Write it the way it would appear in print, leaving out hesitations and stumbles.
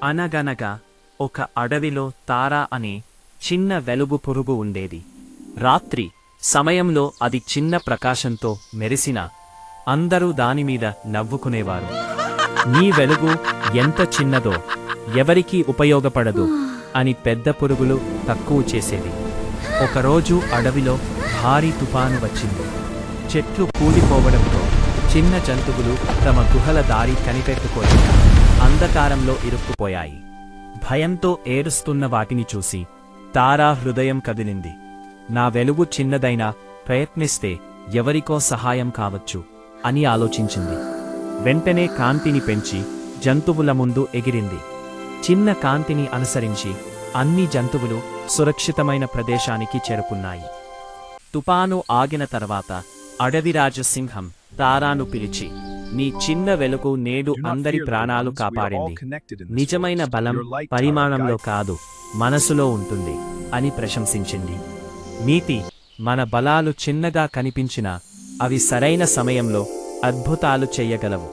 అనగనగా ఒక అడవిలో తారా అనే చిన్న వెలుగు పురుగు ఉండేది. రాత్రి సమయంలో అది చిన్న ప్రకాశంతో మెరిసినా అందరూ దానిమీద నవ్వుకునేవారు. నీ వెలుగు ఎంత చిన్నదో ఎవరికీ ఉపయోగపడదు అని పెద్ద పురుగులు తక్కువ చేసేది. ఒకరోజు అడవిలో భారీ తుఫాను వచ్చింది. చెట్లు కూలిపోవడంతో చిన్న జంతువులు తమ గుహల దారి కనిపెట్టుకోలేక అంధకారంలో ఇరుక్కుపోయాయి. భయంతో ఏడుస్తున్న వాటిని చూసి తారా హృదయం కదిలింది. నా వెలుగు చిన్నదైనా ప్రయత్నిస్తే ఎవరికో సహాయం కావచ్చు అని ఆలోచించింది. వెంటనే కాంతిని పెంచి జంతువుల ముందు ఎగిరింది. చిన్న కాంతిని అనుసరించి అన్ని జంతువులు సురక్షితమైన ప్రదేశానికి చేరుకున్నాయి. తుపాను ఆగిన తర్వాత అడవిరాజు సింహం తారాను పిలిచి, నీ చిన్న వెలుగు నేడు అందరి ప్రాణాలు కాపాడింది. నిజమైన బలం పరిమాణంలో కాదు, మనసులో ఉంటుంది అని ప్రశంసించింది. నీతి: మన బలాలు చిన్నగా కనిపించినా అవి సరైన సమయంలో అద్భుతాలు చెయ్యగలవు.